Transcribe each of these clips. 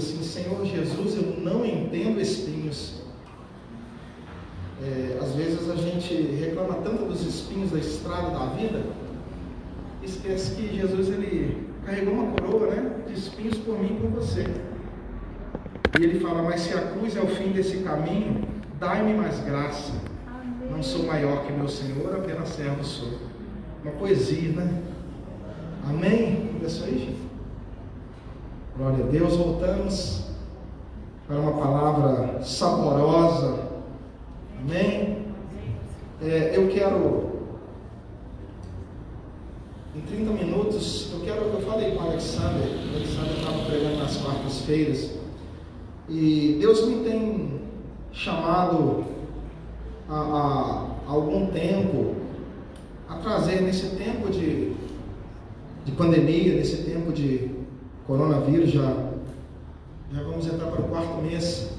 assim: Senhor Jesus, eu não entendo espinhos. Às vezes a gente reclama tanto dos espinhos da estrada da vida, esquece que Jesus, ele carregou uma coroa, né, de espinhos por mim e por você. E ele fala: mas se a cruz é o fim desse caminho, dai-me mais graça. Amém. Não sou maior que meu Senhor, apenas servo sou. Uma poesia, né? Amém? Começou aí, gente? Glória a Deus. Voltamos para uma palavra saborosa. Amém? Eu quero, em 30 minutos, eu falei com o Alexander estava pregando nas quartas-feiras, e Deus me tem chamado há algum tempo a trazer, nesse tempo de pandemia, nesse tempo de coronavírus, já vamos entrar para o 4º mês.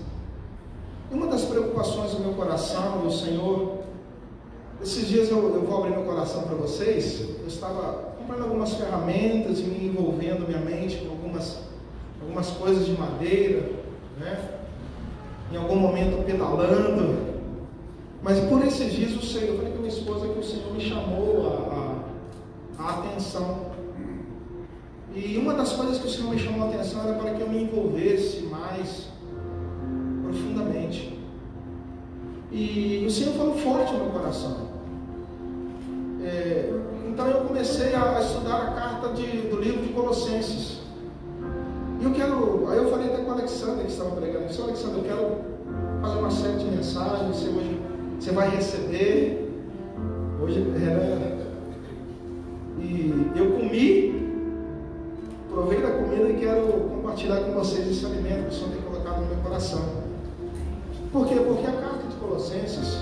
E uma das preocupações do meu coração, do Senhor, esses dias eu vou abrir meu coração para vocês. Eu estava comprando algumas ferramentas e me envolvendo minha mente com algumas coisas de madeira, né? Em algum momento pedalando. Mas por esses dias o Senhor, eu falei com minha esposa que o Senhor me chamou a atenção. E uma das coisas que o Senhor me chamou a atenção era para que eu me envolvesse mais profundamente. E o Senhor falou forte no meu coração. Então eu comecei a estudar a carta do livro de Colossenses. E aí eu falei até com o Alexander, que estava pregando. Eu disse: Alexander, eu quero fazer uma série de mensagens. Você vai receber. Hoje, e eu comi, provei da comida e quero compartilhar com vocês esse alimento que o Senhor tem colocado no meu coração. Por quê? Porque a carta de Colossenses,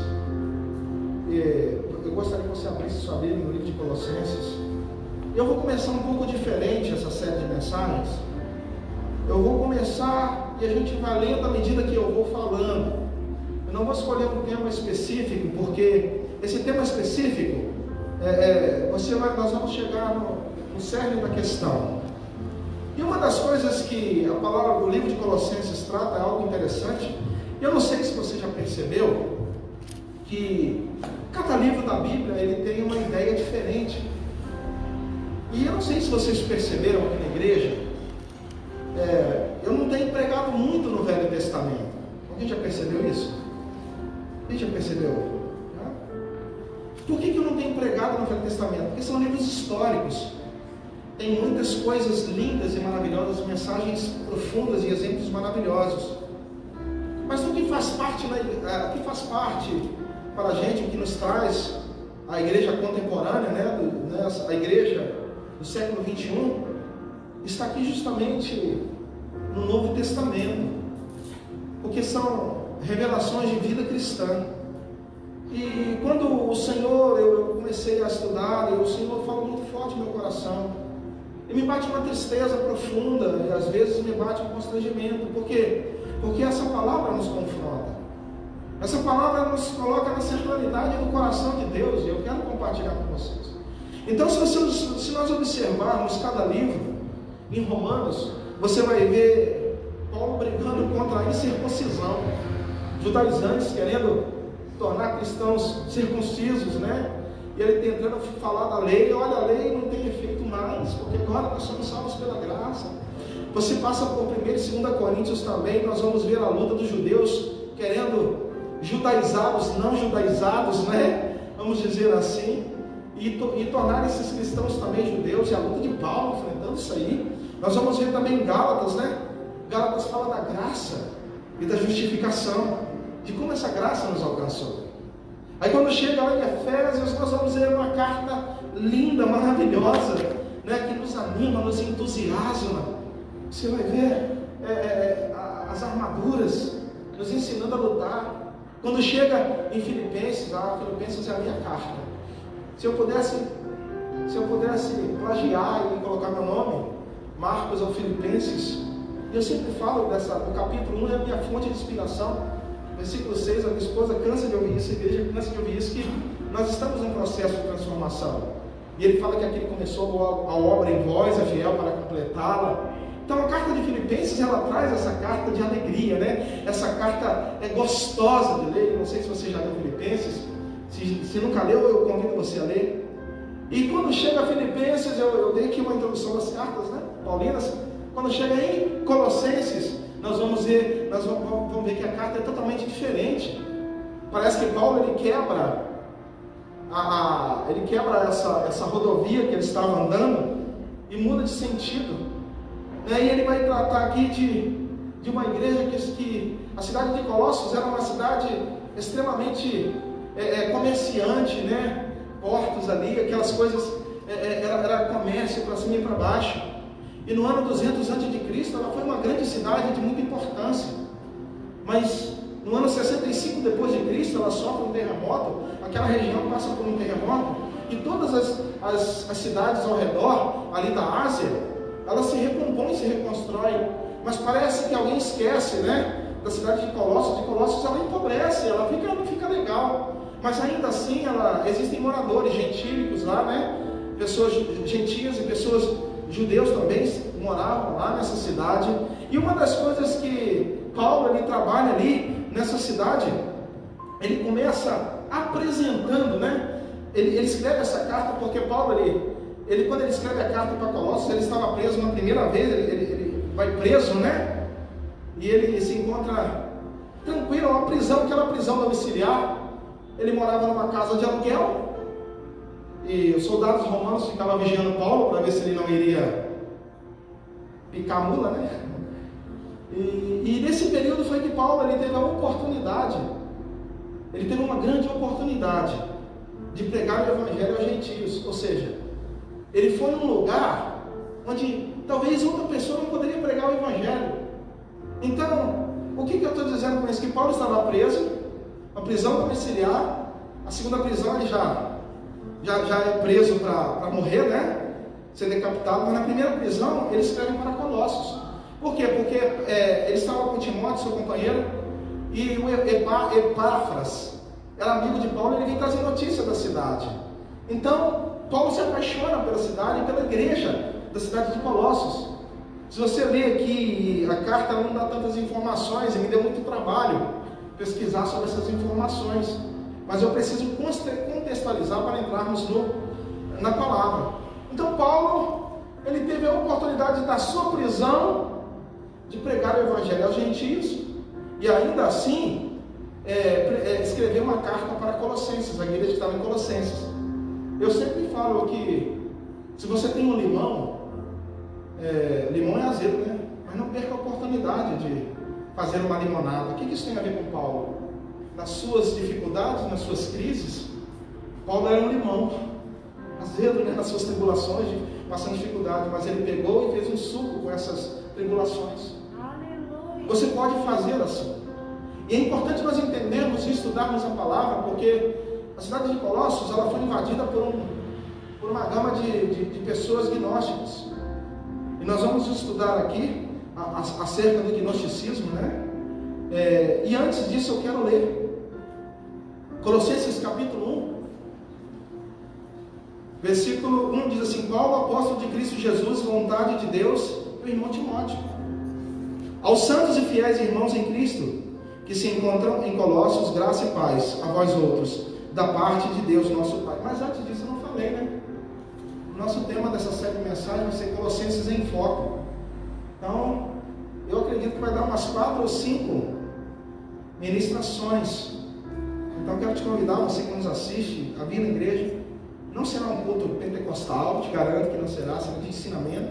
eu gostaria que você abrisse sua Bíblia no livro de Colossenses. Eu vou começar um pouco diferente essa série de mensagens. Eu vou começar e a gente vai lendo à medida que eu vou falando. Eu não vou escolher um tema específico, porque esse tema específico, nós vamos chegar no cerne da questão. E uma das coisas que a palavra do livro de Colossenses trata é algo interessante. Eu não sei se você já percebeu que cada livro da Bíblia ele tem uma ideia diferente. E eu não sei se vocês perceberam aqui na igreja, eu não tenho pregado muito no Velho Testamento. Alguém já percebeu isso? Alguém já percebeu? Por que eu não tenho pregado no Velho Testamento? Porque são livros históricos. Tem muitas coisas lindas e maravilhosas, mensagens profundas e exemplos maravilhosos. Mas o que faz parte para a gente, o que nos traz a igreja contemporânea, a igreja do século 21, está aqui justamente no Novo Testamento, porque são revelações de vida cristã. E quando o Senhor, eu comecei a estudar, e o Senhor falou muito forte no meu coração, e me bate uma tristeza profunda, e às vezes me bate um constrangimento. Por quê? Porque essa palavra nos confronta. Essa palavra nos coloca na centralidade do coração de Deus, e eu quero compartilhar com vocês. Então, se nós observarmos cada livro, em Romanos, você vai ver Paulo brigando contra a incircuncisão, judaizantes querendo tornar cristãos circuncisos, né? E ele tentando falar da lei. Olha, a lei não tem efeito mais, porque agora nós somos salvos pela graça. Você passa por 1 e 2 Coríntios também, nós vamos ver a luta dos judeus querendo judaizar os não judaizados, né? Vamos dizer assim, e tornar esses cristãos também judeus, e a luta de Paulo enfrentando isso aí. Nós vamos ver também Gálatas, né? Gálatas fala da graça e da justificação, de como essa graça nos alcançou. Aí quando chega lá em Efésios, nós vamos ver uma carta linda, maravilhosa, né? Que nos anima, nos entusiasma. Você vai ver as armaduras nos ensinando a lutar. Quando chega em Filipenses, Filipenses é a minha carta. Se eu pudesse plagiar e colocar meu nome, Marcos ou Filipenses, eu sempre falo o capítulo 1 é a minha fonte de inspiração. Versículo 6, a minha esposa cansa de ouvir isso, a igreja cansa de ouvir isso, que nós estamos em um processo de transformação. E ele fala que aquele começou a obra em vós, é fiel para completá-la. Então a carta de Filipenses, ela traz essa carta de alegria, né? Essa carta é gostosa de ler. Não sei se você já leu Filipenses. Se nunca leu, eu convido você a ler. E quando chega a Filipenses, eu dei aqui uma introdução das cartas, né, paulinas. Quando chega em Colossenses, nós vamos ver que a carta é totalmente diferente. Parece que Paulo ele quebra essa rodovia que ele estava andando e muda de sentido. E ele vai tratar aqui de uma igreja que a cidade de Colossos era uma cidade extremamente comerciante, né? Portos ali, aquelas coisas, era comércio para cima e para baixo. E no ano 200 a.C., ela foi uma grande cidade de muita importância. Mas no ano 65 depois de Cristo, ela sofre um terremoto, aquela região passa por um terremoto, e todas as cidades ao redor, ali da Ásia, elas se recompõem, se reconstroem. Mas parece que alguém esquece, né, da cidade de Colossos. De Colossos ela empobrece, ela não fica legal. Mas ainda assim, existem moradores gentílicos lá, né? Pessoas gentias e pessoas judeus também moravam lá nessa cidade. E uma das coisas que Paulo ele trabalha ali nessa cidade, ele começa apresentando, né? Ele escreve essa carta porque Paulo, quando ele escreve a carta para Colossos, ele estava preso na primeira vez, ele vai preso, né? E ele se encontra tranquilo, uma prisão, aquela prisão domiciliar. Ele morava numa casa de aluguel e os soldados romanos ficavam vigiando Paulo para ver se ele não iria picar a mula, né? E nesse período foi que Paulo ele teve uma grande oportunidade de pregar o evangelho aos gentios. Ou seja, ele foi num lugar onde talvez outra pessoa não poderia pregar o evangelho. Então, o que eu estou dizendo com isso? Que Paulo estava preso, a prisão domiciliar, a segunda prisão ele já é preso para morrer, né? Ser decapitado, mas na primeira prisão ele escreve para Colossos. Por quê? Porque ele estava com Timóteo, seu companheiro, e o Epáfras era amigo de Paulo, ele vem trazer notícia da cidade. Então, Paulo se apaixona pela cidade e pela igreja da cidade de Colossos. Se você ler aqui, a carta não dá tantas informações, e me deu muito trabalho pesquisar sobre essas informações, mas eu preciso contextualizar para entrarmos na palavra. Então Paulo, ele teve a oportunidade da sua prisão de pregar o evangelho aos gentios, e ainda assim escrever uma carta para Colossenses, a igreja que estava em Colossenses. Eu sempre falo que se você tem um limão é azedo, né? Mas não perca a oportunidade de fazer uma limonada. O que isso tem a ver com Paulo? Nas suas dificuldades, nas suas crises, Paulo era um limão azedo, né? Nas suas tribulações, passando dificuldade, mas ele pegou e fez um suco com essas tribulações. Aleluia. Você pode fazer assim. E é importante nós entendermos e estudarmos a palavra, porque a cidade de Colossos ela foi invadida por uma gama de pessoas gnósticas. E nós vamos estudar aqui acerca do gnosticismo, né? E antes disso eu quero ler Colossenses capítulo 1, versículo 1 diz assim: Paulo, apóstolo de Cristo Jesus, vontade de Deus, e o irmão Timóteo, aos santos e fiéis irmãos em Cristo, que se encontram em Colossos, graça e paz a vós outros, da parte de Deus nosso Pai. Mas antes disso eu não falei, né? O nosso tema dessa série de mensagens vai ser Colossenses em Foco. Então, eu acredito que vai dar umas 4 ou 5 ministrações. Então, quero te convidar, você que nos assiste, a vir na igreja. Não será um culto pentecostal, te garanto que não será de ensinamento.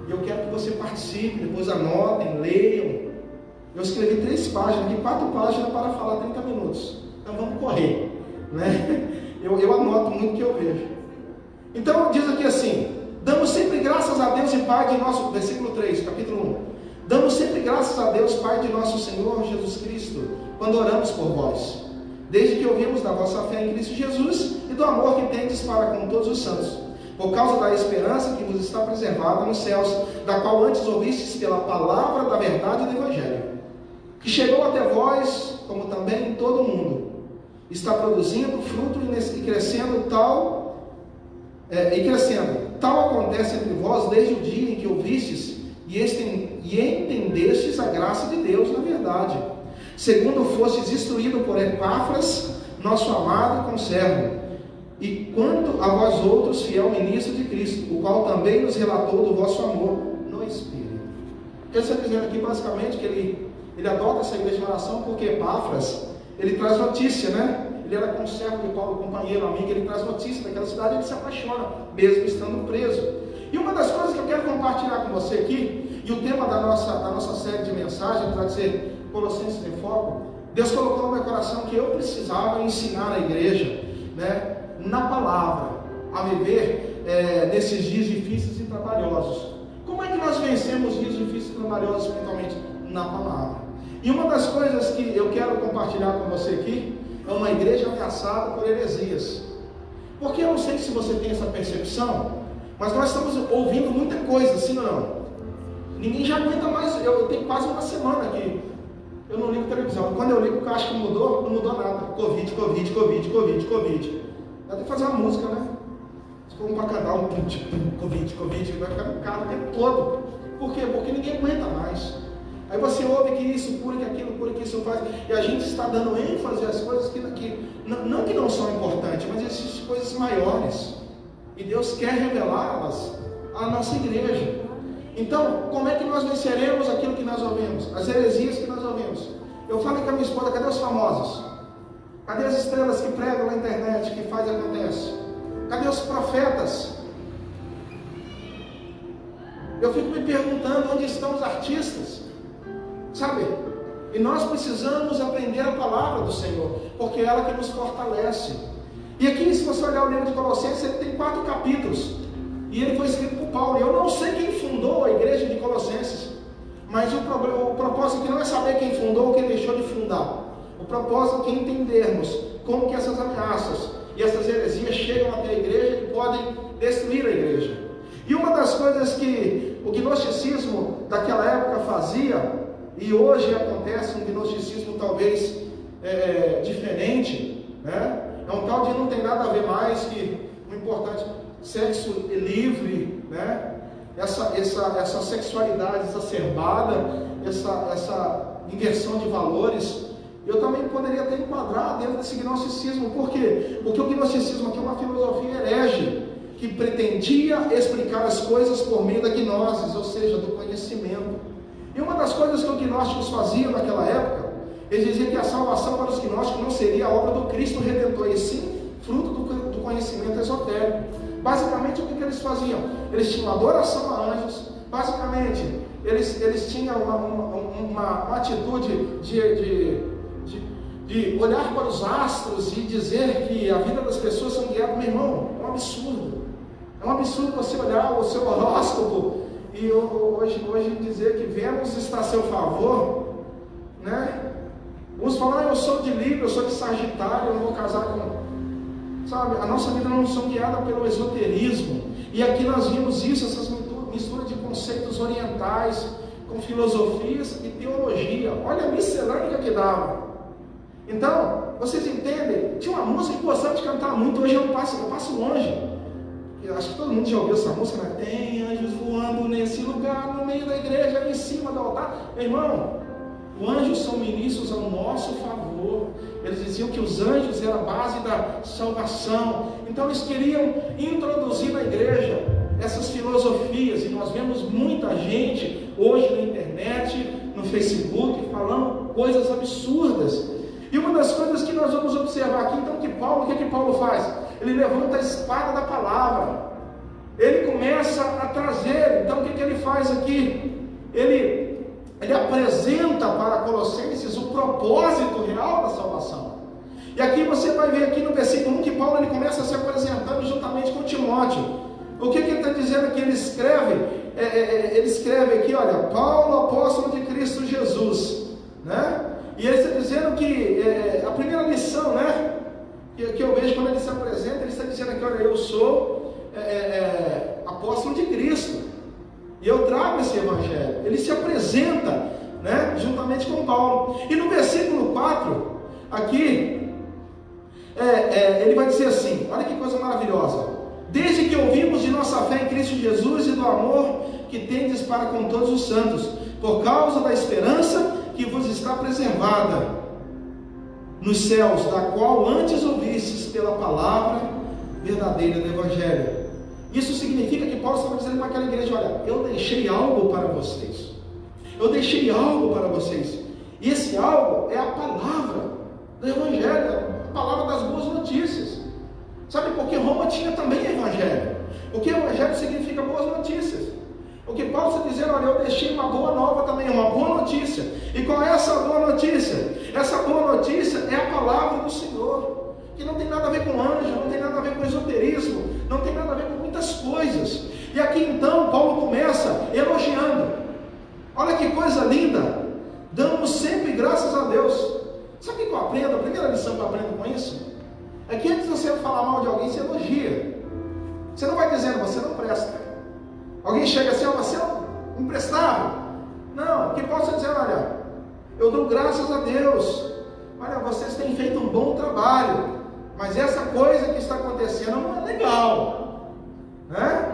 E eu quero que você participe, depois anotem, leiam. Eu escrevi 3 páginas, aqui 4 páginas para falar 30 minutos. Então, vamos correr, né? Eu anoto muito o que eu vejo. Então, diz aqui assim: damos sempre graças a Deus e Pai de nosso... Versículo 3, capítulo 1. Damos sempre graças a Deus, Pai de nosso Senhor Jesus Cristo, quando oramos por vós, desde que ouvimos da vossa fé em Cristo Jesus e do amor que tendes para com todos os santos, por causa da esperança que vos está preservada nos céus, da qual antes ouvistes pela palavra da verdade do Evangelho, que chegou até vós, como também em todo o mundo, está produzindo fruto e crescendo tal acontece entre vós desde o dia em que ouvistes e entendestes a graça de Deus na verdade, segundo fostes instruído por Epáfras, nosso amado conservo, e quanto a vós outros, fiel ministro de Cristo, o qual também nos relatou do vosso amor no Espírito. Ele está dizendo aqui basicamente que ele adota essa igreja de oração porque Epáfras, ele traz notícia, né? Ele era conservo de Paulo, companheiro, amigo, ele traz notícia daquela cidade, ele se apaixona, mesmo estando preso. E uma das coisas que eu quero compartilhar com você aqui, e o tema da nossa série de mensagens vai ser Colossenses em Foco. Deus colocou no meu coração que eu precisava ensinar a igreja, né, na palavra, a viver nesses dias difíceis e trabalhosos. Como é que nós vencemos dias difíceis e trabalhosos, principalmente na palavra? E uma das coisas que eu quero compartilhar com você aqui é uma igreja ameaçada por heresias. Porque eu não sei se você tem essa percepção, mas nós estamos ouvindo muita coisa, sim ou não? Ninguém já aguenta mais. Eu tenho quase uma semana que eu não ligo televisão. Quando eu ligo, eu acho que mudou, não mudou nada. Covid. Dá pra fazer uma música, né? Se for um para cantar, Covid, vai ficar no carro o tempo todo. Por quê? Porque ninguém aguenta mais. Aí você ouve que isso cura, que aquilo cura, que isso faz. E a gente está dando ênfase às coisas que não que não são importantes, mas existem coisas maiores. E Deus quer revelá-las à nossa igreja. Então, como é que nós venceremos aquilo que nós ouvimos? As heresias que nós ouvimos. Eu falei com a minha esposa, cadê os famosos? Cadê as estrelas que pregam na internet, que faz e acontece? Cadê os profetas? Eu fico me perguntando onde estão os artistas, sabe? E nós precisamos aprender a palavra do Senhor, porque é ela que nos fortalece. E aqui, se você olhar o livro de Colossenses, ele tem 4 capítulos, e ele foi escrito por Paulo. Eu não sei quem fundou a igreja de Colossenses, mas o propósito aqui não é saber quem fundou ou quem deixou de fundar. O propósito é entendermos como que essas ameaças e essas heresias chegam até a igreja e podem destruir a igreja. E uma das coisas que o gnosticismo daquela época fazia, e hoje acontece um gnosticismo talvez diferente, né? É um tal de não tem nada a ver mais que o importante, sexo livre, né? Essa sexualidade exacerbada, essa inversão de valores. Eu também poderia até enquadrar dentro desse gnosticismo. Por quê? Porque o gnosticismo aqui é uma filosofia herege, que pretendia explicar as coisas por meio da gnosis, ou seja, do conhecimento. E uma das coisas que os gnósticos faziam naquela época, eles diziam que a salvação para os gnósticos não seria a obra do Cristo Redentor, e sim fruto do conhecimento esotérico. Basicamente, o que eles faziam? Eles tinham adoração a anjos. Basicamente, eles tinham uma atitude de olhar para os astros e dizer que a vida das pessoas são guiadas. Meu irmão, é um absurdo. É um absurdo você olhar o seu horóscopo e hoje dizer que Vênus está a seu favor, né? Uns falam, eu sou de Libra, eu sou de Sagitário, eu não vou casar com... Sabe, a nossa vida não é guiada pelo esoterismo. E aqui nós vimos isso, essas misturas de conceitos orientais com filosofias e teologia. Olha a miscelânea que dava. Então, vocês entendem? Tinha uma música que gostava de cantar muito, hoje eu passo longe. Eu acho que todo mundo já ouviu essa música, né? Tem anjos voando nesse lugar, no meio da igreja, ali em cima do altar. Meu irmão, os anjos são ministros ao nosso favor. Eles diziam que os anjos eram a base da salvação. Então eles queriam introduzir na igreja essas filosofias. E nós vemos muita gente hoje na internet, no Facebook, falando coisas absurdas. E uma das coisas que nós vamos observar aqui, então, o que Paulo faz? Ele levanta a espada da palavra. Ele começa a trazer. Então o que ele faz aqui? Ele apresenta para Colossenses o propósito real da salvação. E aqui você vai ver aqui no versículo 1 que Paulo ele começa se apresentando juntamente com Timóteo. O que ele está dizendo aqui? Ele escreve aqui, olha, Paulo, apóstolo de Cristo Jesus, né? E ele está dizendo que a primeira lição, né, que eu vejo quando ele se apresenta, ele está dizendo aqui, olha, eu sou apóstolo de Cristo. E eu trago esse evangelho. Ele se apresenta, né, juntamente com Paulo. E no versículo 4, aqui, ele vai dizer assim, olha que coisa maravilhosa. Desde que ouvimos de nossa fé em Cristo Jesus e do amor que tendes para com todos os santos, por causa da esperança que vos está preservada nos céus, da qual antes ouvistes pela palavra verdadeira do Evangelho. Isso significa que Paulo estava dizendo para aquela igreja: olha, eu deixei algo para vocês. Eu deixei algo para vocês. E esse algo é a palavra do Evangelho, a palavra das boas notícias. Sabe por que Roma tinha também Evangelho? Porque Evangelho significa boas notícias. O que Paulo está dizendo: olha, eu deixei uma boa nova também, uma boa notícia. E qual é essa boa notícia? Essa boa notícia é a palavra do Senhor, que não tem nada a ver com anjo, não tem nada a ver com esoterismo, não tem nada a ver com muitas coisas. E aqui então Paulo começa elogiando. Olha que coisa linda, damos sempre graças a Deus. Sabe o que eu aprendo? A primeira lição que eu aprendo com isso é que antes de você falar mal de alguém, você elogia. Você não vai dizendo: você não presta. Alguém chega assim: você é um imprestável. Não, que possa dizer: olha, eu dou graças a Deus, olha, vocês têm feito um bom trabalho, mas essa coisa que está acontecendo não é legal, né?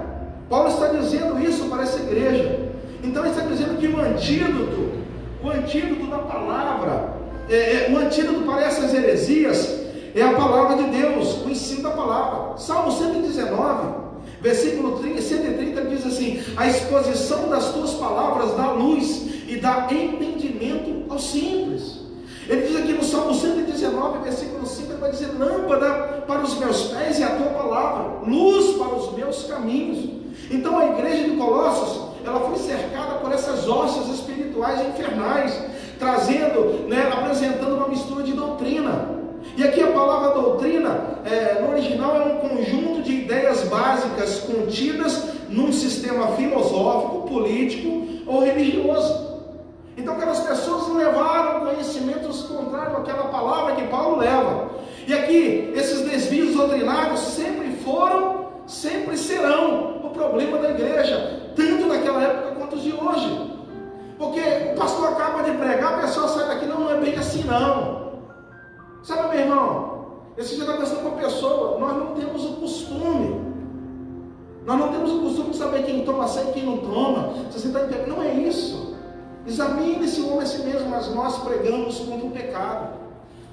Paulo está dizendo isso para essa igreja. Então ele está dizendo que o antídoto da palavra, o antídoto para essas heresias é a palavra de Deus, o ensino da palavra. Salmo 119, versículo 130 diz assim: a exposição das tuas palavras dá luz e dá entendimento aos simples. Ele diz aqui no Salmo 119, versículo 5, ele vai dizer: lâmpada para os meus pés é a tua palavra, luz para os meus caminhos. Então a igreja de Colossos, ela foi cercada por essas hostes espirituais infernais, trazendo, apresentando uma mistura de doutrina. E aqui a palavra doutrina, no original, é um conjunto de ideias básicas contidas num sistema filosófico, político ou religioso. Então aquelas pessoas levaram conhecimentos contrários àquela palavra que Paulo leva. E aqui, esses desvios doutrinários sempre foram, sempre serão o problema da igreja, tanto naquela época quanto os de hoje. Porque o pastor acaba de pregar, a pessoa sai daqui: não é bem assim não. Sabe, meu irmão, esse dia está conversando com a pessoa, nós não temos o costume de saber quem toma sangue e quem não toma. Se você está entendendo, não é isso. Examine-se o homem a si mesmo, mas nós pregamos contra o pecado,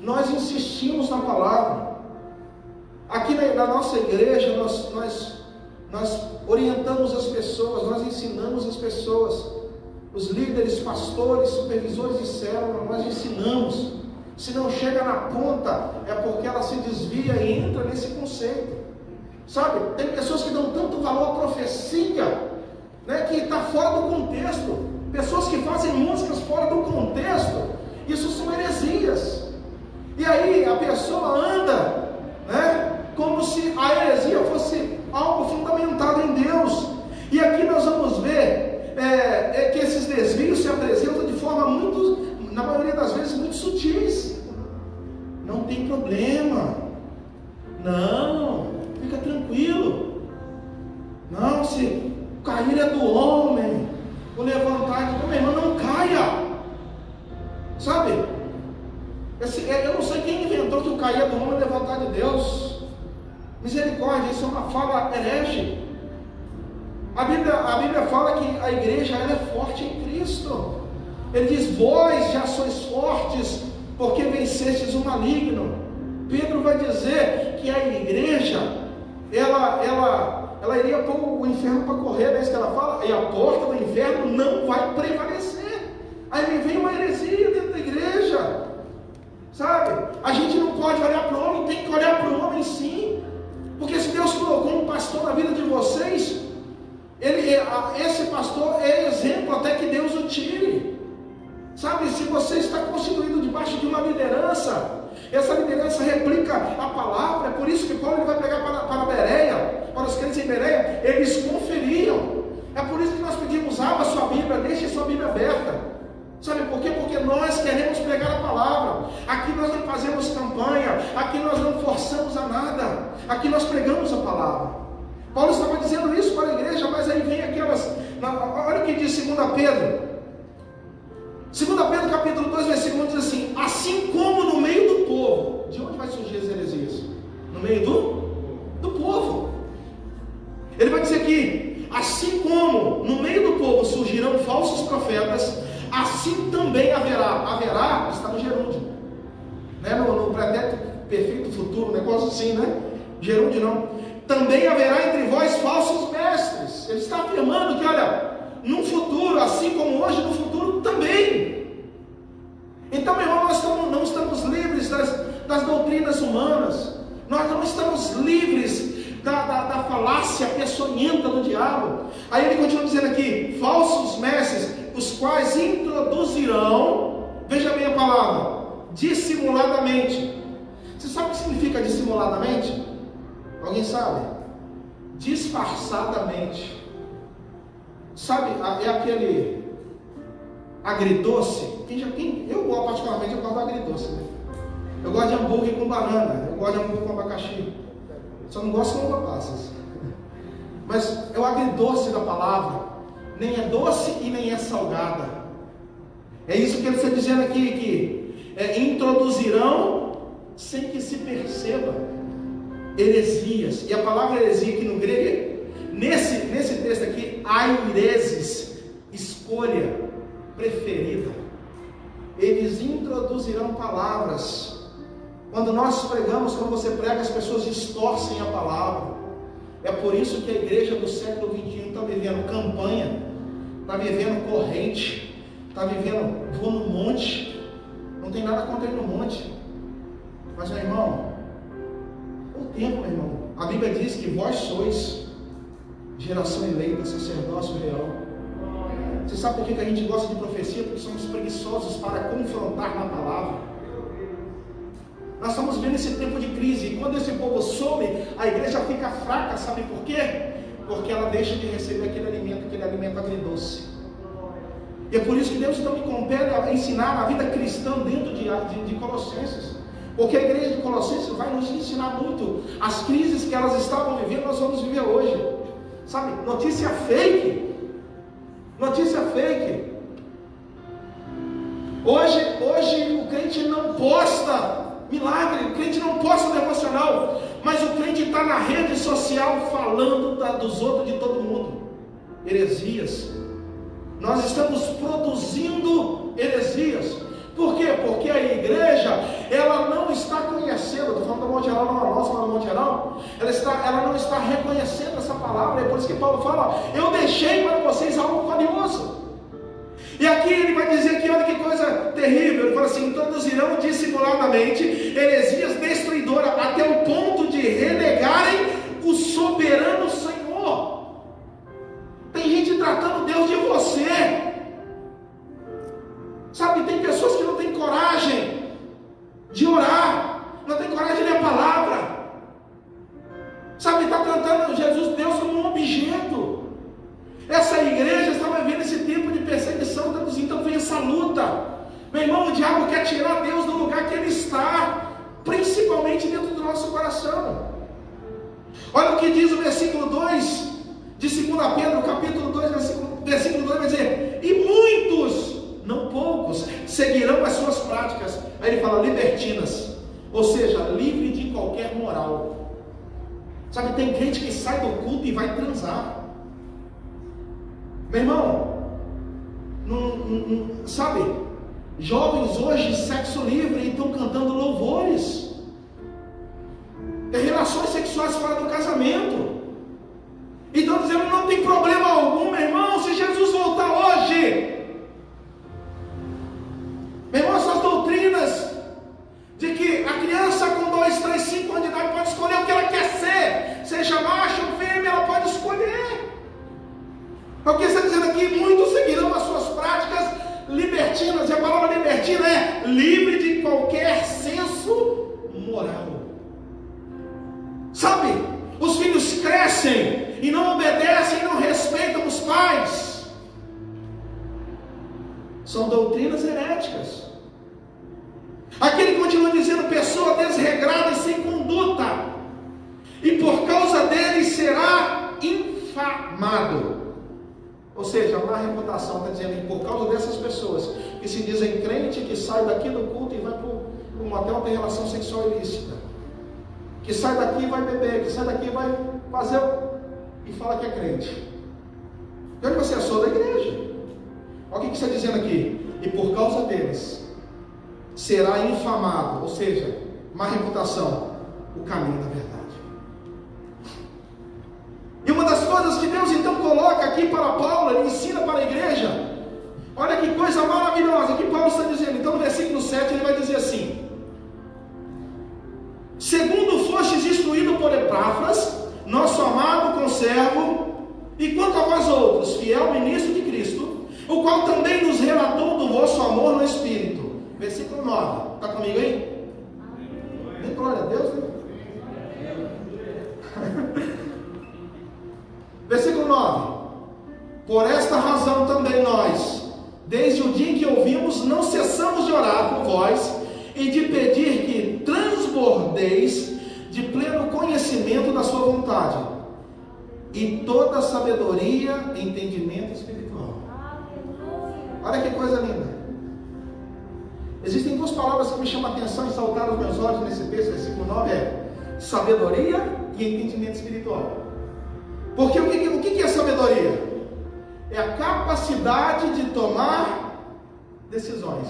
nós insistimos na palavra. Aqui na nossa igreja, nós orientamos as pessoas, nós ensinamos as pessoas, os líderes, pastores, supervisores de célula, nós ensinamos. Se não chega na ponta, é porque ela se desvia e entra nesse conceito. Sabe, tem pessoas que dão tanto valor à profecia, que está fora do contexto. Pessoas que fazem músicas fora do contexto, isso são heresias. E aí a pessoa anda, como se a heresia fosse algo fundamentado em Deus. E aqui nós vamos ver que esses desvios se apresentam de forma muito, na maioria das vezes, muito sutis. Não tem problema, não, fica tranquilo. Não, se cair é do homem, o levantar é do homem, irmão, não caia. Sabe, eu não sei quem inventou que o cair é do homem e levantar de Deus. Misericórdia, isso é uma fala herege. A Bíblia fala que a igreja ela é forte em Cristo. Ele diz: vós já sois fortes, porque vencestes o maligno. Pedro vai dizer que a igreja, ela iria pôr o inferno para correr, é isso que ela fala, e a porta do inferno não vai prevalecer. Aí vem uma heresia dentro da igreja, sabe? A gente não pode olhar para o homem, tem que olhar para o homem sim, porque se Deus colocou um pastor na vida de vocês, esse pastor é exemplo até que Deus o tire. Sabe, se você está constituído debaixo de uma liderança, essa liderança replica a palavra. É por isso que Paulo vai pregar para Bereia, para os crentes em Bereia, eles conferiam. É por isso que nós pedimos: abra sua Bíblia, deixe sua Bíblia aberta. Sabe por quê? Porque nós queremos pregar a palavra. Aqui nós não fazemos campanha, aqui nós não forçamos a nada, aqui nós pregamos a palavra. Paulo estava dizendo isso para a igreja, mas aí vem aquelas, olha o que diz 2 Pedro. 2 Pedro capítulo 2, versículo 1 diz assim: assim como no meio do povo. De onde vai surgir as heresias? No meio do povo. Ele vai dizer aqui: assim como no meio do assim também haverá. Haverá está no gerúndio, né? no pretérito perfeito futuro, um negócio assim, né? Gerúndio não. Também haverá entre vós falsos mestres. Ele está afirmando que, olha, no futuro, assim como hoje, no futuro também. Então, meu irmão, nós não estamos livres das doutrinas humanas. Nós não estamos livres da falácia peçonhenta do diabo. Aí ele continua dizendo aqui: falsos mestres, os quais introduzirão, veja bem a palavra, dissimuladamente. Você sabe o que significa dissimuladamente? Alguém sabe? Disfarçadamente. Sabe, é aquele agridoce. Eu particularmente gosto do agridoce, né? Eu gosto de hambúrguer com banana, eu gosto de hambúrguer com abacaxi. Só não gosto com uva passas. Mas é o agridoce da palavra. Nem é doce e nem é salgada. É isso que ele está dizendo aqui, que introduzirão sem que se perceba heresias. E a palavra heresia aqui no grego, nesse texto aqui, aireses, escolha preferida. Eles introduzirão palavras. Quando nós pregamos, quando você prega, as pessoas distorcem a palavra. É por isso que a igreja do século XXI está vivendo campanha, está vivendo corrente, está vivendo vou no monte. Não tem nada contra ir no monte. Mas, meu irmão, o tempo, meu irmão, a Bíblia diz que vós sois geração eleita, sacerdócio real. Você sabe por que a gente gosta de profecia? Porque somos preguiçosos para confrontar na palavra. Nós estamos vendo esse tempo de crise, e quando esse povo some, a igreja fica fraca, sabe por quê? Porque ela deixa de receber aquele alimento agridoce. E é por isso que Deus então me compele a ensinar a vida cristã dentro de Colossenses. Porque a igreja de Colossenses vai nos ensinar muito. As crises que elas estavam vivendo, nós vamos viver hoje. Sabe, notícia fake. Notícia fake. Hoje o crente não posta milagre, o crente não posta devocional, mas o crente está na rede social falando dos outros, de todo mundo. Heresias. Nós estamos produzindo heresias. Por quê? Porque a igreja, ela não está conhecendo, estou falando do Monte Geral, não é nossa, mas do Monte Geral, ela não está reconhecendo essa palavra. É por isso que Paulo fala: eu deixei para vocês algo valioso. E aqui ele vai dizer que olha que coisa terrível. Ele fala assim: introduzirão dissimuladamente heresias destruidoras, até o ponto de renegarem o soberano Senhor. Tem gente tratando Deus de você. Sabe, tem pessoas que não têm coragem de orar, não tem coragem de ler a palavra. Sabe, está tratando Jesus, Deus, como um objeto. Essa igreja estava vivendo esse tempo de perseguição, então vem essa luta. Meu irmão, o diabo quer tirar Deus do lugar que ele está, principalmente dentro do nosso coração. Olha o que diz o versículo 2 de 2 Pedro, capítulo 2, versículo 2, vai dizer: e muitos, não poucos, seguirão as suas práticas. Aí ele fala libertinas, ou seja, livre de qualquer moral. Sabe, tem crente que sai do culto e vai transar. Meu irmão, sabe, jovens hoje, sexo livre, estão cantando louvores. Tem relações sexuais fora do casamento. E estão dizendo: não tem problema algum, meu irmão, se Jesus voltar hoje. Meu irmão, essas doutrinas de que a criança com 2, 3, 5 anos de idade pode escolher o que ela quer ser, seja macho ou fêmea, ela pode escolher. O que está dizendo aqui? Muitos seguirão as suas práticas libertinas, e a palavra libertina é livre de qualquer senso moral. Sabe, os filhos crescem e não obedecem e não respeitam os pais. São doutrinas heréticas. Aqui ele continua dizendo: pessoa desregrada e sem conduta, e por causa dele será infamado. Ou seja, a má reputação, está dizendo que por causa dessas pessoas que se dizem crente, que sai daqui do culto e vai para um motel ter relação sexual ilícita, que sai daqui e vai beber, que sai daqui e vai fazer e fala que é crente. E onde você é? Sou da igreja. Olha o que está dizendo aqui: e por causa deles será infamado, ou seja, má reputação, o caminho da verdade. E uma das coisas que Deus então coloca aqui para Paulo, ele ensina para a igreja, olha que coisa maravilhosa que Paulo está dizendo. Então no versículo 7 ele vai dizer assim: segundo fostes instruído por Epáfras, nosso amado conservo, e quanto a vós outros, fiel ministro de Cristo, o qual também nos relatou do vosso amor no Espírito. Versículo 9, está comigo aí? Amém. Glória a Deus, né? Versículo 9: por esta razão também nós, desde o dia em que ouvimos, não cessamos de orar por vós e de pedir que transbordeis de pleno conhecimento da sua vontade e toda sabedoria e entendimento espiritual. Olha que coisa linda. Existem duas palavras que me chamam a atenção e saltaram os meus olhos nesse texto, versículo 9, é sabedoria e entendimento espiritual. Porque o que é sabedoria? É a capacidade de tomar decisões.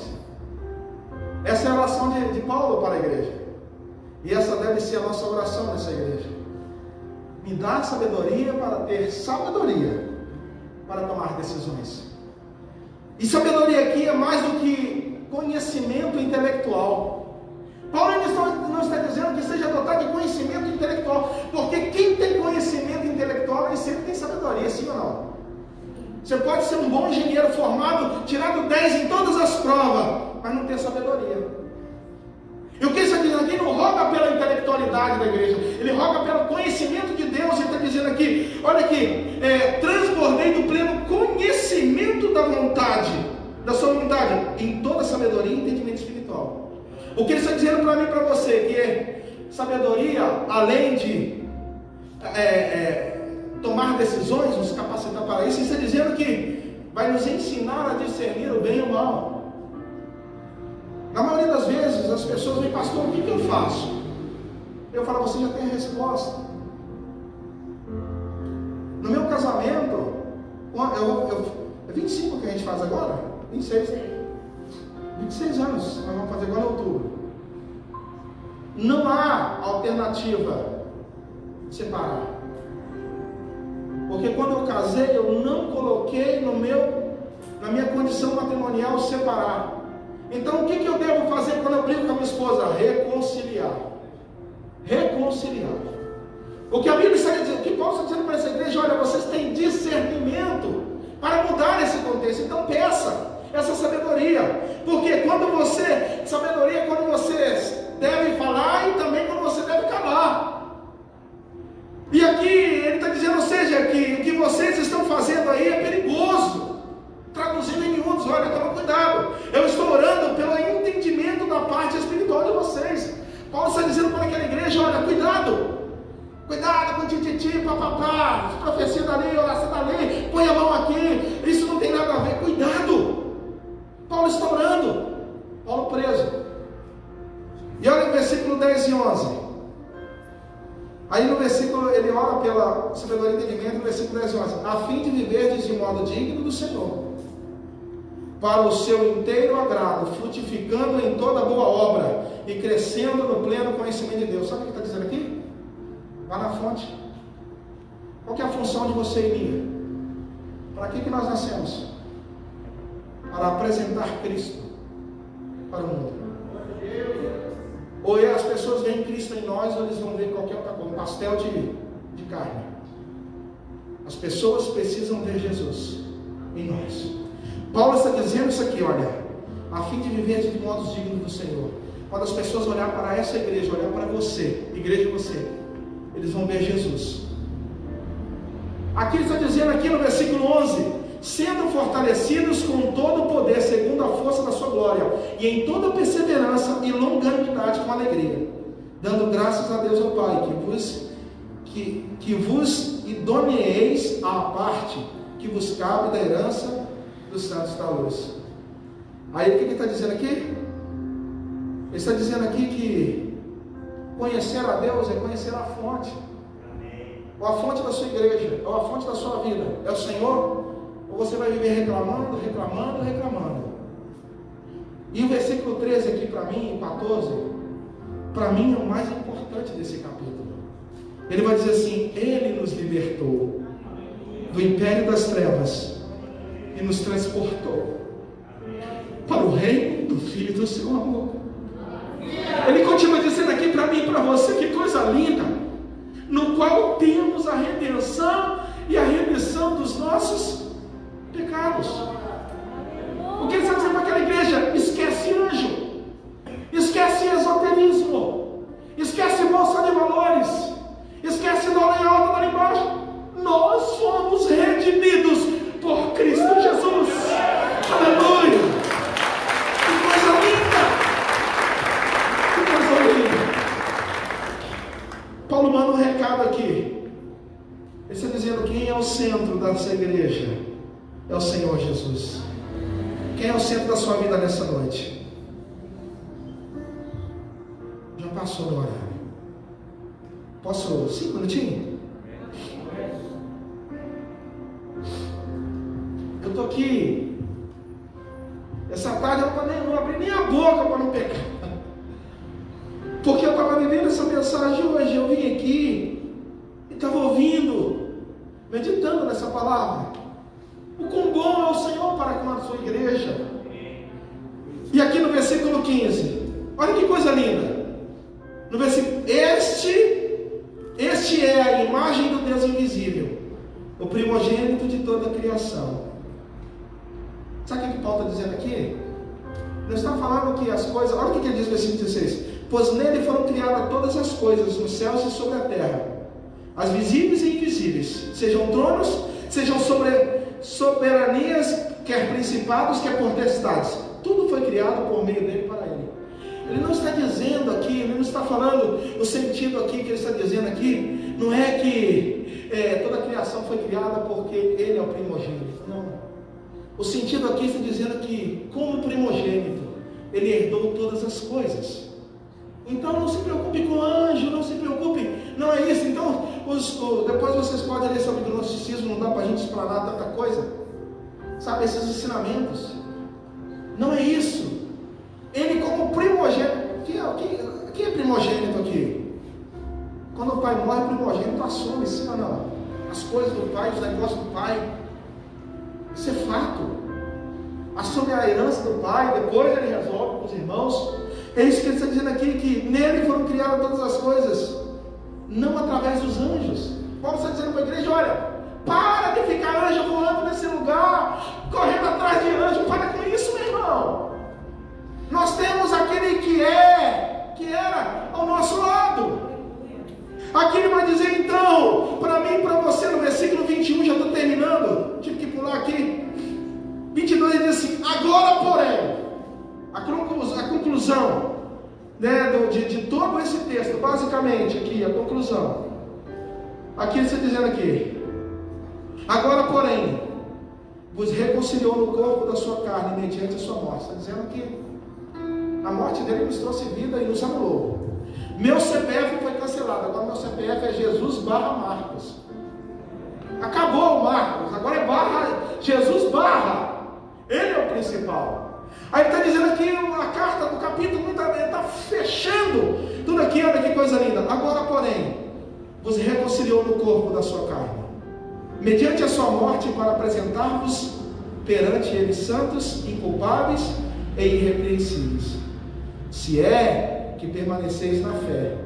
Essa é a oração de Paulo para a igreja. E essa deve ser a nossa oração nessa igreja. Me dá sabedoria para ter sabedoria para tomar decisões. E sabedoria aqui é mais do que conhecimento intelectual. Paulo não está dizendo que seja dotado de conhecimento intelectual, porque quem tem conhecimento intelectual nem sempre tem sabedoria, sim ou não? Você pode ser um bom engenheiro formado, tirado 10 em todas as provas, mas não ter sabedoria. E o que ele está dizendo aqui? Não roga pela intelectualidade da igreja, ele roga pelo conhecimento de Deus. Ele está dizendo aqui, olha aqui, transbordei do pleno conhecimento da vontade, da sua vontade, em toda sabedoria e entendimento espiritual. O que ele está dizendo para mim e para você, que é sabedoria, além de tomar decisões, nos capacitar para isso, ele está dizendo que vai nos ensinar a discernir o bem e o mal. Na maioria das vezes as pessoas vêm, pastor, o que eu faço? Eu falo, você já tem a resposta. No meu casamento, é 25 que a gente faz agora? 26 anos, nós vamos fazer agora em outubro. Não há alternativa de separar. Porque quando eu casei, eu não coloquei na minha condição matrimonial separar. Então o que eu devo fazer quando eu brigo com a minha esposa? Reconciliar. Reconciliar. O que a Bíblia está dizendo, o que Paulo está dizendo para essa igreja, olha, vocês têm discernimento para mudar esse contexto. Então peça essa sabedoria. Porque sabedoria é quando você deve falar e também quando você deve calar. E aqui ele está dizendo, ou seja, que o que vocês estão fazendo aí é perigoso. Traduzindo em miúdos, olha, toma cuidado. Eu estou orando pelo entendimento da parte espiritual de vocês. Paulo está dizendo para aquela igreja, olha, cuidado. Cuidado com tititi, papapá, profecia dali, oração dali, põe a mão aqui, isso não tem nada a ver, cuidado. Paulo está orando, Paulo preso. E olha o versículo 10 e 11. Aí no versículo, ele ora pela sabedoria e entendimento, no versículo 10 e 11. A fim de viverdes de modo digno do Senhor, para o seu inteiro agrado, frutificando em toda boa obra e crescendo no pleno conhecimento de Deus. Sabe o que está dizendo aqui? Vá na fonte. Qual que é a função de você e minha? Para que nós nascemos? Para apresentar Cristo para o mundo. Ou as pessoas veem Cristo em nós, ou eles vão ver qualquer outra coisa, um pastel de carne. As pessoas precisam ver Jesus em nós. Paulo está dizendo isso aqui, olha, a fim de viver de modos dignos do Senhor. Quando as pessoas olhar para essa igreja, olhar para você, igreja você, eles vão ver Jesus. Aqui ele está dizendo aqui no versículo 11, sendo fortalecidos com todo o poder, segundo a força da sua glória, e em toda perseverança e longanimidade com alegria, dando graças a Deus ao Pai, que vos idoneeis à parte que vos cabe da herança dos santos da luz. Aí o que ele está dizendo aqui? Ele está dizendo aqui que conhecer a Deus é conhecer a fonte. Ou a fonte da sua igreja, ou a fonte da sua vida é o Senhor, ou você vai viver reclamando. E o versículo 13 aqui para mim, 14, para mim é o mais importante desse capítulo. Ele vai dizer assim: Ele nos libertou do império das trevas e nos transportou para o reino do Filho do seu amor. Ele continua dizendo aqui para mim e para você, que coisa linda, no qual temos a redenção e a remissão dos nossos pecados. O que ele está dizendo para aquela igreja? Esquece anjo, esquece esoterismo, esquece bolsa de valores, esquece dólar em alta, dólar embaixo. Nós fomos redimidos por Cristo Jesus. Aleluia! Que coisa linda! Que coisa linda! Paulo manda um recado aqui. Ele está dizendo: quem é o centro dessa igreja? É o Senhor Jesus. Quem é o centro da sua vida nessa noite? Já passou no horário. Posso 5 minutinhos? Eu estou aqui. Essa tarde eu não abri nem a boca para não pecar. Porque eu estava vivendo essa mensagem hoje. Eu vim aqui e estava ouvindo, meditando nessa palavra. O quão bom é o Senhor para com a sua igreja. E aqui no versículo 15, olha que coisa linda. No versículo: Este é a imagem do Deus invisível, o primogênito de toda a criação. Sabe o que Paulo está dizendo aqui? Ele está falando que as coisas, olha o que ele diz no versículo 16: Pois nele foram criadas todas as coisas, nos céus e sobre a terra, as visíveis e invisíveis, sejam tronos, sejam soberanias, quer principados, quer potestades. Tudo foi criado por meio dele para ele. Ele não está dizendo aqui, ele não está falando o sentido aqui que ele está dizendo aqui, não é que toda a criação foi criada porque ele é o primogênito, não. O sentido aqui está dizendo que, como primogênito, ele herdou todas as coisas. Então não se preocupe com o anjo, não se preocupe, não é isso. Então, depois vocês podem ler sobre o gnosticismo, não dá para a gente explanar tanta coisa, sabe, esses ensinamentos. Não é isso. Ele como primogênito, quem é primogênito aqui? Quando o pai morre, o primogênito assume, sim ou não? As coisas do pai, os negócios do pai. Isso é fato. Assume a herança do pai, depois ele resolve com os irmãos. É isso que ele está dizendo aqui, que nele foram criadas todas as coisas, não através dos anjos. Paulo está dizendo para a igreja: olha, para de ficar anjo voando nesse lugar, correndo atrás de anjo. Para com isso, meu irmão. Nós temos aquele que era ao nosso lado. Aqui ele vai dizer então, para mim e para você, no versículo 21, já estou terminando, tive que pular aqui. 22 ele diz assim: agora porém, a conclusão, né, de todo esse texto, basicamente aqui, a conclusão. Aqui ele está dizendo aqui: agora porém, vos reconciliou no corpo da sua carne, mediante a sua morte. Está dizendo que a morte dele nos trouxe vida e nos anulou. Meu CPF foi cancelado, agora meu CPF é Jesus/Marcos. Acabou o Marcos, agora é Jesus/. Ele é o principal. Aí está dizendo aqui a carta do capítulo, está fechando tudo aqui. Olha que coisa linda. Agora porém, vos reconciliou no corpo da sua carne, mediante a sua morte, para apresentar-vos perante ele santos, inculpáveis e irrepreensíveis. Se é que permaneceis na fé,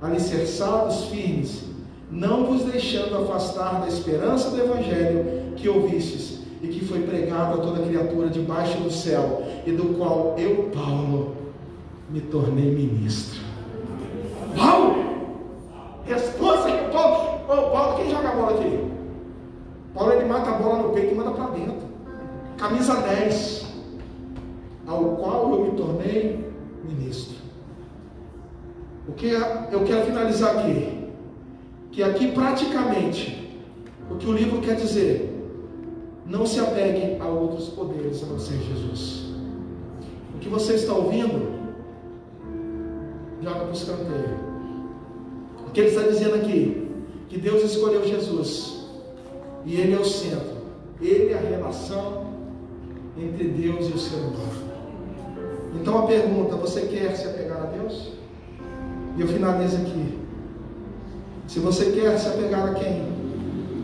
alicerçados firmes, não vos deixando afastar da esperança do evangelho que ouvistes e que foi pregado a toda criatura debaixo do céu, e do qual eu, Paulo, me tornei ministro. Paulo! Resposta que Paulo, quem joga a bola aqui? Paulo, ele mata a bola no peito e manda para dentro. Camisa 10, ao qual eu me tornei ministro. O que eu quero finalizar aqui, que aqui praticamente o que o livro quer dizer: não se apegue a outros poderes a não ser Jesus. O que você está ouvindo, joga para os canteiros. O que ele está dizendo aqui, que Deus escolheu Jesus e ele é o centro, ele é a relação entre Deus e o ser humano. Então a pergunta: você quer se apegar a Deus? E eu finalizo aqui. Se você quer se apegar a quem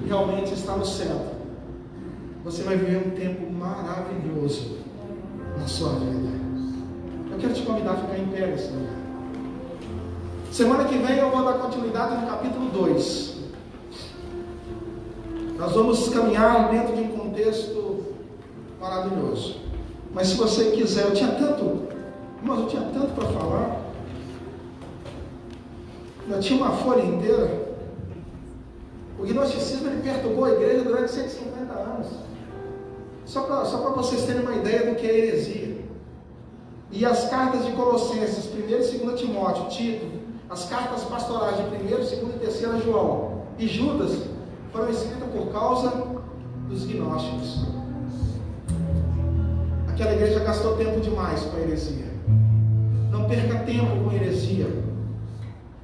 realmente está no céu, você vai viver um tempo maravilhoso na sua vida. Eu quero te convidar a ficar em pé nesse lugar. Semana que vem eu vou dar continuidade no capítulo 2. Nós vamos caminhar dentro de um contexto maravilhoso. Mas se você quiser, eu tinha tanto para falar. Eu tinha uma folha inteira. O gnosticismo ele perturbou a igreja durante 150 anos. Só para vocês terem uma ideia do que é heresia. E as cartas de Colossenses, 1 e 2 Timóteo, Tito, as cartas pastorais de 1, 2 e 3 João e Judas foram escritas por causa dos gnósticos. Aquela igreja gastou tempo demais com a heresia. Não perca tempo com heresia.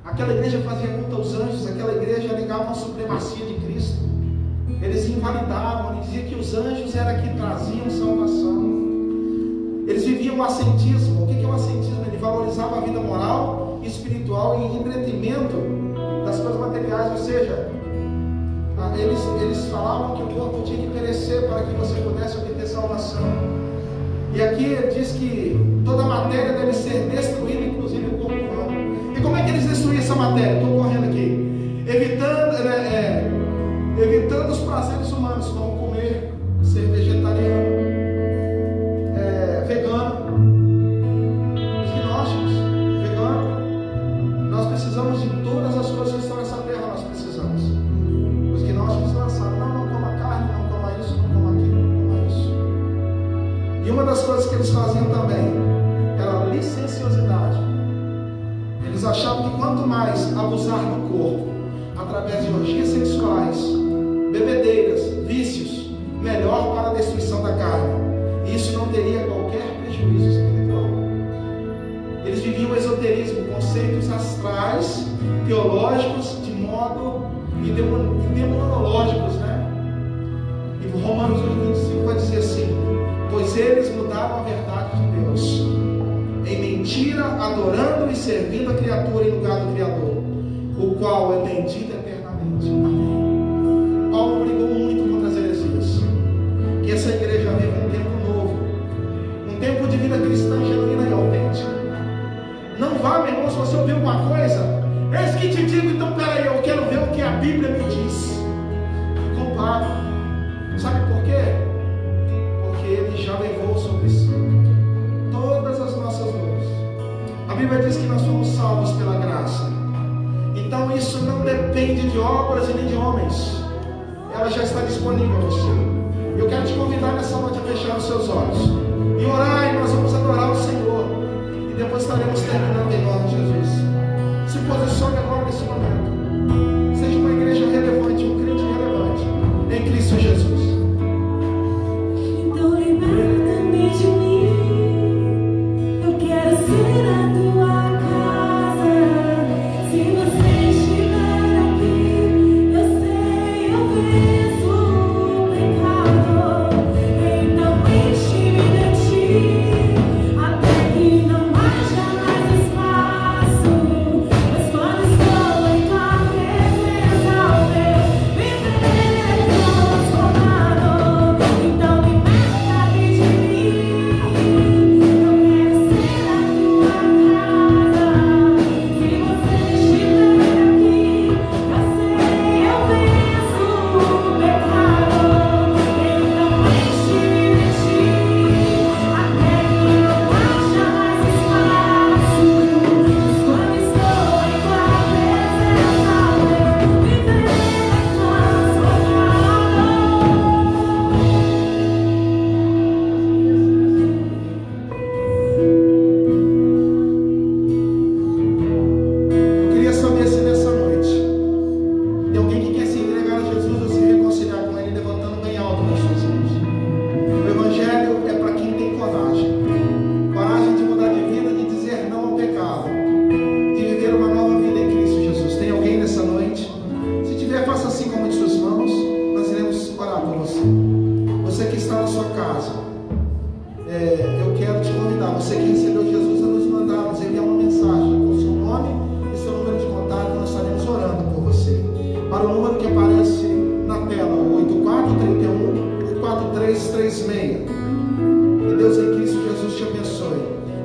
Aquela igreja fazia culto aos anjos, aquela igreja negava a supremacia de Cristo. Eles invalidavam, eles diziam que os anjos eram que traziam salvação. Eles viviam o ascetismo. O que é o ascetismo? Ele valorizava a vida moral e espiritual em detrimento das coisas materiais, ou seja, eles falavam que o corpo tinha que perecer para que você pudesse obter salvação. E aqui ele diz que toda a matéria deve ser destruída, inclusive o corpo humano. E como é que eles destruíam essa matéria? Estou correndo aqui. Evitando os prazeres humanos, como comer, ser vegetariano, vegano. Os gnósticos, vegano. Nós precisamos de todas as coisas que estão nessa terra, nós precisamos. Os gnósticos lançaram: não coma carne, não coma isso, não coma aquilo, não coma isso. E uma das coisas que eles faziam também era a licenciosidade. Eles achavam que quanto mais abusar do corpo, através de orgias sexuais, bebedeiras, vícios, melhor para a destruição da carne. E isso não teria qualquer prejuízo espiritual. Eles viviam o esoterismo, conceitos astrais, teológicos, de modo e demonológicos, né? E Romanos 8:25 vai dizer assim: pois eles mudaram a verdade de Deus em mentira, adorando e servindo a criatura em lugar do Criador, o qual é bendito eternamente. Amém. Paulo brigou muito contra as heresias. Que essa igreja viva um tempo novo, um tempo de vida cristã genuína e autêntica. Não vá, meu irmão, se você ouvir alguma coisa, eis que te digo, então peraí, eu quero ver o que a Bíblia me diz. E compare. Sabe por quê? Porque Ele já levou sobre si todas as nossas dores. A Bíblia diz que nós fomos salvos pela graça. Então isso não depende de obras e nem de homens. Ela já está disponível a você. Eu quero te convidar nessa noite a fechar os seus olhos e orar, e nós vamos adorar o Senhor. E depois estaremos terminando em nome de Jesus. Se posicione agora nesse momento. Seja uma igreja relevante, um crente relevante em Cristo Jesus. Então liberta-me de mim. Eu quero ser a tua casa. Se você estiver aqui, eu sei, eu venço o pecado. Então enche-me de ti, até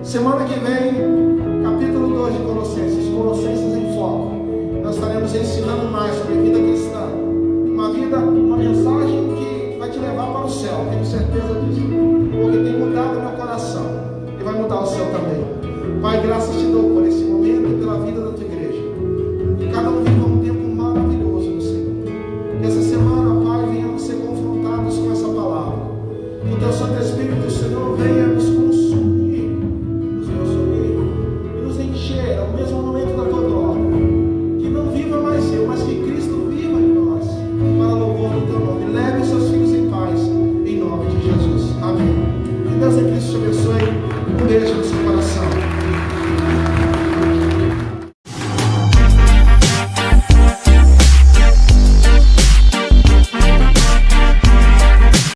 Semana que vem, capítulo 2 de Colossenses, Colossenses em Foco. Nós estaremos ensinando mais sobre a vida cristã. Uma mensagem que vai te levar para o céu, tenho certeza disso. Porque tem mudado meu coração e vai mudar o seu também. Pai, graças te dou